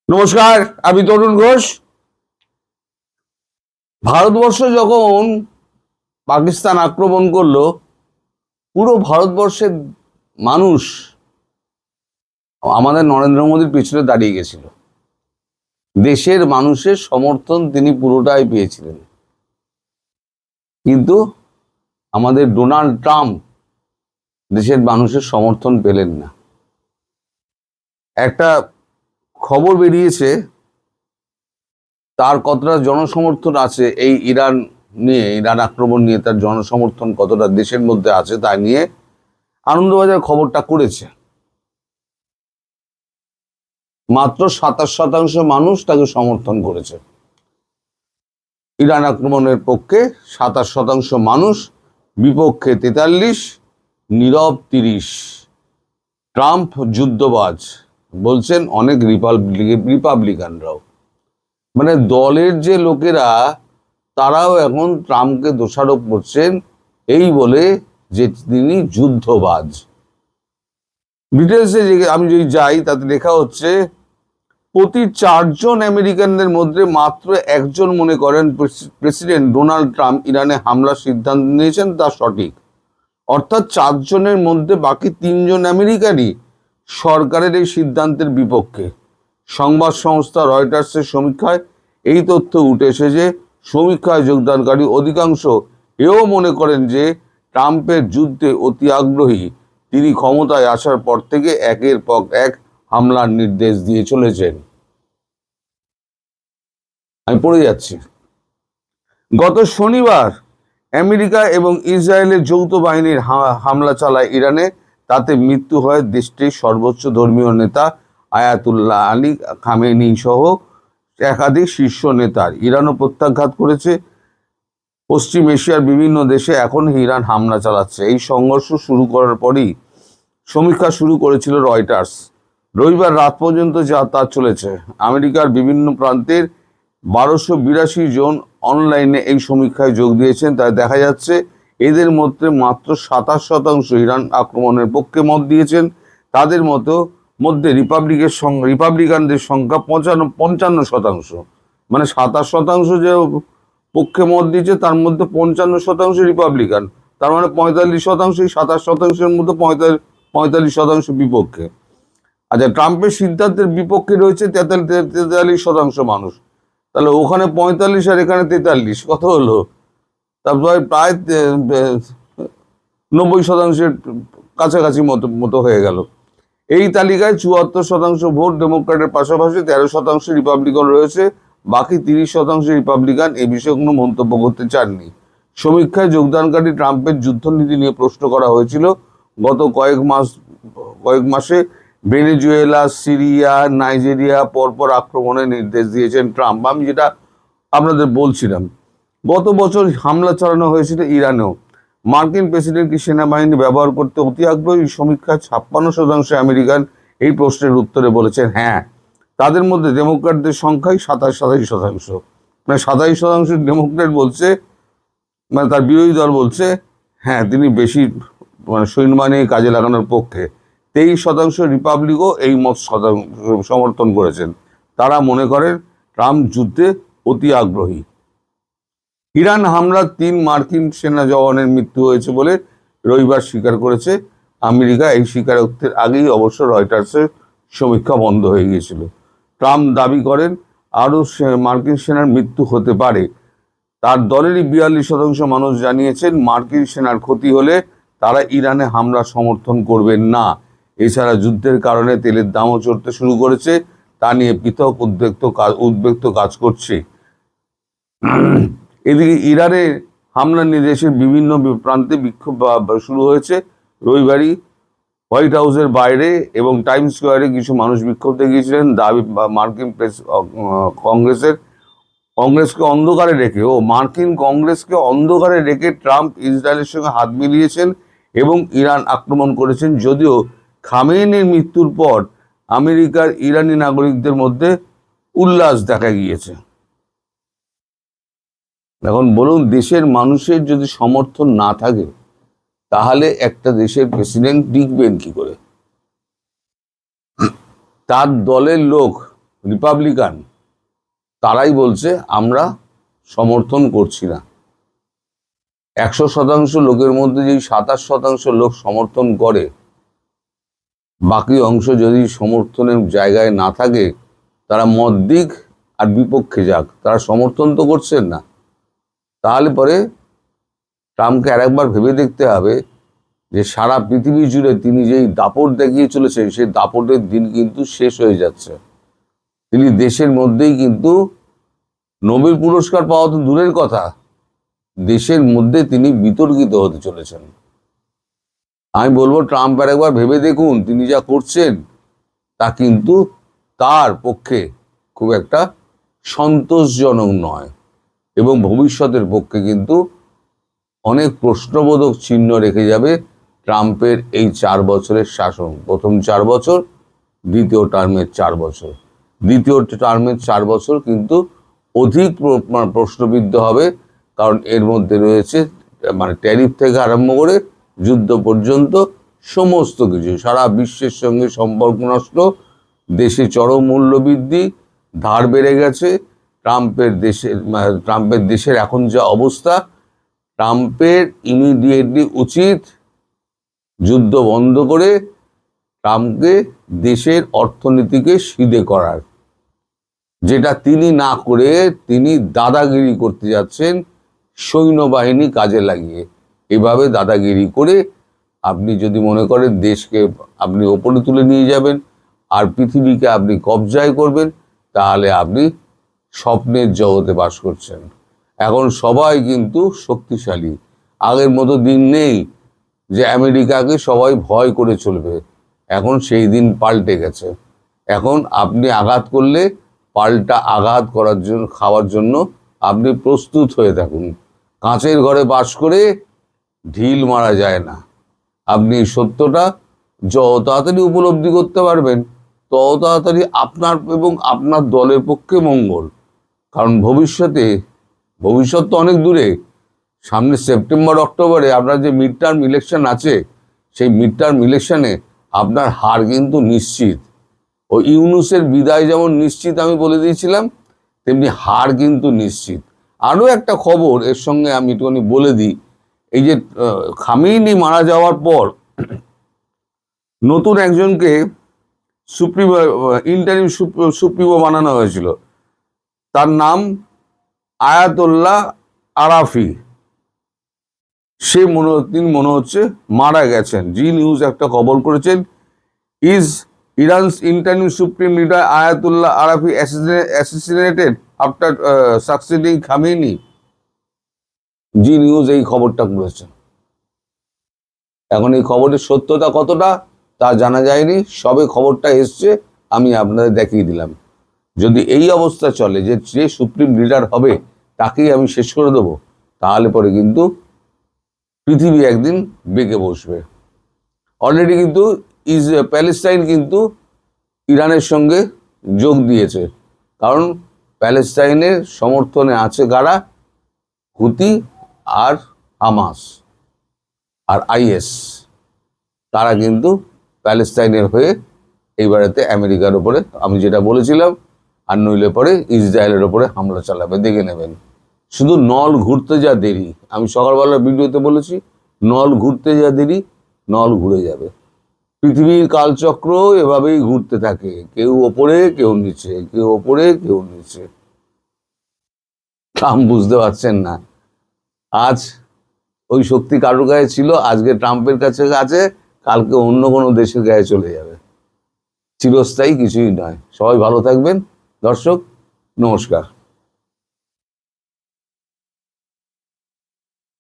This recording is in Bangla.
নমস্কার, আমি তরুণ ঘোষ। ভারতবর্ষ যখন পাকিস্তান আক্রমণ করলো, পুরো ভারতবর্ষের মানুষ আমাদের নরেন্দ্র মোদীর পিছনে দাঁড়িয়ে গেছিল। দেশের মানুষের সমর্থন তিনি পুরোটাই পেয়েছিলেন। কিন্তু আমাদের ডোনাল্ড ট্রাম্প দেশের মানুষের সমর্থন পেলেন না। একটা খবর বেরিয়েছে, তার কতটা জনসমর্থন আছে এই ইরান আক্রমণ নিয়ে, তার জনসমর্থন কতটা দেশের মধ্যে আছে তা নিয়ে আনন্দবাজার খবরটা করেছে। মাত্র 27% মানুষ তাকে সমর্থন করেছে। ইরান আক্রমণের পক্ষে 27% মানুষ, বিপক্ষে 43, নীরব 30। ট্রাম্প যুদ্ধবাজ বলছেন অনেক রিপাবলিকানরাও, মানে দলের যে লোকেরা তারাও এখন ট্রাম্পকে দোষারোপ করছেন এই বলে যে তিনি যুদ্ধবাজ। ডিটেলসে আমি যদি যাই তাতে লেখা হচ্ছে, প্রতি 4 জন আমেরিকানদের মধ্যে মাত্র 1 জন মনে করেন প্রেসিডেন্ট ডোনাল্ড ট্রাম্প ইরানে হামলার সিদ্ধান্ত নিয়েছেন তা সঠিক। অর্থাৎ 4 জনের মধ্যে বাকি 3 জন আমেরিকানই সরকারের এই সিদ্ধান্তের বিপক্ষে। সংবাদ সংস্থা রয়টার্সের সমীক্ষায় এই তথ্য উঠে এসেছে। সমীক্ষায় যোগদানকারী অধিকাংশ এও মনে করেন যে ট্রাম্পের যুদ্ধে অতি আগ্রহী। তিনি ক্ষমতায় আসার পর থেকে একের পর এক হামলার নির্দেশ দিয়ে চলেছেন। আমি পড়ে যাচ্ছি। গত শনিবার আমেরিকা এবং ইসরায়েলের যৌথ বাহিনীর হামলা চালায় ইরানে। তাতে মৃত্যু হয় দেশটির সর্বোচ্চ ধর্মীয় নেতা আয়াতুল্লাহ আলী খামেনি সহ একাধিক শীর্ষ নেতার। ইরানও প্রত্যাঘাত করেছে। পশ্চিম এশিয়ার বিভিন্ন দেশে এখন ইরান হামলা চালাচ্ছে। এই সংঘর্ষ শুরু করার পরই সমীক্ষা শুরু করেছিল রয়টার্স। রবিবার রাত পর্যন্ত যা তা চলেছে। আমেরিকার বিভিন্ন প্রান্তের 1282 জন অনলাইনে এই সমীক্ষায় যোগ দিয়েছেন। তাই দেখা যাচ্ছে এদের মধ্যে মাত্র 27% ইরান আক্রমণের পক্ষে মত দিয়েছেন। তাদের মধ্যে রিপাবলিকানদের সংখ্যা 55%। মানে 27% যে পক্ষে মত দিয়েছে তার মধ্যে 55% রিপাবলিকান। তার মানে 45%, 27%-এর মধ্যে 45% বিপক্ষে। আচ্ছা, ট্রাম্পের সিদ্ধান্তের বিপক্ষে রয়েছে 43% মানুষ। তাহলে ওখানে 45 আর এখানে 43, কত হলো? তারপরে প্রায় 90%-এর কাছাকাছি মতো হয়ে গেল। এই তালিকায় 74% ভোট ডেমোক্র্যাটের পাশাপাশি 13% রিপাবলিকান রয়েছে। বাকি 30% রিপাবলিকান এ বিষয়ে কোনো মন্তব্য করতে চাননি। সমীক্ষায় যোগদানকারী ট্রাম্পের যুদ্ধনীতি নিয়ে প্রশ্ন করা হয়েছিল। গত কয়েক মাসে ভেনেজুয়েলা, সিরিয়া, নাইজেরিয়া পরপর আক্রমণের নির্দেশ দিয়েছেন ট্রাম্প। আমি যেটা আপনাদের বলছিলাম, গত বছর হামলা চালানো হয়েছিল ইরানেও। মার্কিন প্রেসিডেন্ট কি সেনাবাহিনী ব্যবহার করতে অতি আগ্রহী? সমীক্ষায় 56% আমেরিকান এই প্রশ্নের উত্তরে বলেছেন হ্যাঁ। তাদের মধ্যে ডেমোক্র্যাটদের সংখ্যাই 27%। মানে 27% ডেমোক্র্যাট বলছে, মানে তার বিরোধী দল বলছে হ্যাঁ তিনি বেশি সৈন্যবাহিনী কাজে লাগানোর পক্ষে। 23% রিপাবলিকও এই মত সমর্থন করেছেন। তারা মনে করেন ট্রাম্প যুদ্ধে অতি আগ্রহী। ইরান হামলার 3 মার্কিন সেনা জওয়ানের মৃত্যু হয়েছে বলে রবিবার স্বীকার করেছে আমেরিকা। এই স্বীকারোক্তির আগেই অবশ্য রয়টার্সের সমীক্ষা বন্ধ হয়ে গিয়েছিল। ট্রাম্প দাবি করেন আরও মার্কিন সেনার মৃত্যু হতে পারে। তার দলেরই 42% মানুষ জানিয়েছেন মার্কিন সেনার ক্ষতি হলে তারা ইরানে হামলা সমর্থন করবেন না। এছাড়া যুদ্ধের কারণে তেলের দামও চড়তে শুরু করেছে, তা নিয়ে পৃথক উদ্বেগ কাজ করছে। এদিকে ইরানে হামলা নিয়ে দেশের বিভিন্ন প্রান্তে বিক্ষোভ শুরু হয়েছে। রবিবারই হোয়াইট হাউসের বাইরে এবং টাইমস স্কোয়ারে কিছু মানুষ বিক্ষোভ দেখিয়েছিলেন। দাবি মার্কিন কংগ্রেসকে অন্ধকারে রেখে ট্রাম্প ইসরায়েলের সঙ্গে হাত মিলিয়েছেন এবং ইরান আক্রমণ করেছেন। যদিও খামেনির মৃত্যুর পর আমেরিকার ইরানি নাগরিকদের মধ্যে উল্লাস দেখা গিয়েছে। এখন বলুন, দেশের মানুষের যদি সমর্থন না থাকে তাহলে একটা দেশের প্রেসিডেন্ট টিকবেন কি করে? তার দলের লোক রিপাবলিকান তারাই বলছে আমরা সমর্থন করছি না। 100% লোকের মধ্যে যেই 27% লোক সমর্থন করে, বাকি অংশ যদি সমর্থনের জায়গায় না থাকে, তারা মত দিক আর বিপক্ষে যাক, তারা সমর্থন তো করছেন না। তাহলে পরে ট্রাম্পকে আরেকবার ভেবে দেখতে হবে যে সারা পৃথিবী জুড়ে তিনি যেই দাপট দেখিয়ে চলেছেন, সেই দাপটের দিন কিন্তু শেষ হয়ে যাচ্ছে। তিনি দেশের মধ্যেই কিন্তু নোবেল পুরস্কার পাওয়া তো দূরের কথা, দেশের মধ্যে তিনি বিতর্কিত হতে চলেছেন। আমি বলবো ট্রাম্প আরেকবার ভেবে দেখুন, তিনি যা করছেন তা কিন্তু তার পক্ষে খুব একটা সন্তোষজনক নয়, এবং ভবিষ্যতের পক্ষে কিন্তু অনেক প্রশ্নবোধক চিহ্ন রেখে যাবে ট্রাম্পের এই 4 বছরের শাসন। প্রথম 4 বছর, দ্বিতীয় টার্মের 4 বছর। দ্বিতীয় টার্মের 4 বছর কিন্তু অধিক প্রশ্নবিদ্ধ হবে, কারণ এর মধ্যে রয়েছে মানে ট্যারিফ থেকে আরম্ভ করে যুদ্ধ পর্যন্ত সমস্ত কিছু। সারা বিশ্বের সঙ্গে সম্পর্ক নষ্ট, দেশে চরম মূল্যবৃদ্ধি, ধার বেড়ে গেছে। ট্রাম্পের দেশের এখন যা অবস্থা, ট্রাম্পের ইমিডিয়েটলি উচিত যুদ্ধ বন্ধ করে ট্রাম্পকে দেশের অর্থনীতিকে সিধে করার, যেটা তিনি না করে তিনি দাদাগিরি করতে যাচ্ছেন সৈন্যবাহিনী কাজে লাগিয়ে। এভাবে দাদাগিরি করে আপনি যদি মনে করেন দেশকে আপনি ওপরে তুলে নিয়ে যাবেন আর পৃথিবীকে আপনি কবজায় করবেন, তাহলে আপনি স্বপ্নের জগতে বাস করছেন। এখন সবাই কিন্তু শক্তিশালী, আগের মতো দিন নেই যে আমেরিকাকে সবাই ভয় করে চলবে। এখন সেই দিন পাল্টে গেছে। এখন আপনি আঘাত করলে পাল্টা আঘাত করার জন্য, খাওয়ার জন্য আপনি প্রস্তুত হয়ে থাকুন। কাঁচের ঘরে বাস করে ঢিল মারা যায় না। আপনি সত্যটা যত তাড়াতাড়ি উপলব্ধি করতে পারবেন, তত তাড়াতাড়ি আপনার এবং আপনার দলের পক্ষে মঙ্গল। কারণ ভবিষ্যৎ তো অনেক দূরে। সামনে সেপ্টেম্বর অক্টোবরে আপনার যে মিড টার্ম ইলেকশন আছে, সেই মিড টার্ম ইলেকশনে আপনার হার কিন্তু নিশ্চিত। ও ইউনূসের বিদায় যেমন নিশ্চিত আমি বলে দিয়েছিলাম, তেমনি হার কিন্তু নিশ্চিত। আরও একটা খবর এর সঙ্গে আমি একটুখানি বলে দিই, এই যে খামেনি মারা যাওয়ার পর নতুন একজনকে ইন্টারিম সুপ্রিমো বানানো হয়েছিল। তার নাম আয়াতুল্লাহ আরাফি। তিনি মনে হচ্ছে মারা গেছেন। জি নিউজ একটা খবর করেছেন, is ইরানস interim supreme leader Ayatollah Arafi assassinated after সাকসিডিং Khamenei. G news এই খবরটা করেছে। এখন এই খবরের সত্যতা কতটা তা জানা যায়নি, সবে খবরটা এসছে, আমি আপনাদের দেখিয়ে দিলাম। যদি এই অবস্থা চলে যে সুপ্রিম লিডার হবে তাকেই আমি শেষ করে দেবো, তাহলে পরে কিন্তু পৃথিবী একদিন বেঁকে বসবে। অলরেডি কিন্তু প্যালেস্টাইন কিন্তু ইরানের সঙ্গে যোগ দিয়েছে, কারণ প্যালেস্টাইনের সমর্থনে আছে কারা? হুতি আর হামাস আর আইএস। তারা কিন্তু প্যালেস্টাইনের হয়ে এইবারেতে আমেরিকার ওপরে, আমি যেটা বলেছিলাম, আর নইলে পরে ইসরায়েলের ওপরে হামলা চালাবে। দেখে নেবেন। শুধু নল ঘুরতে যা দেরি, আমি সকালবেলার ভিডিওতে বলেছি, নল ঘুরতে যা দেরি, নল ঘুরে যাবে। পৃথিবীর কালচক্র এভাবেই ঘুরতে থাকে, কেউ ওপরে কেউ নিচে, কেউ ওপরে কেউ নিচে। ট্রাম্প বুঝতে পারছেন না, আজ ওই শক্তি কারোর গায়ে ছিল, আজকে ট্রাম্পের কাছে আছে, কালকে অন্য কোনো দেশের গায়ে চলে যাবে। চিরস্থায়ী কিছুই নয়। সবাই ভালো থাকবেন দর্শক, নমস্কার।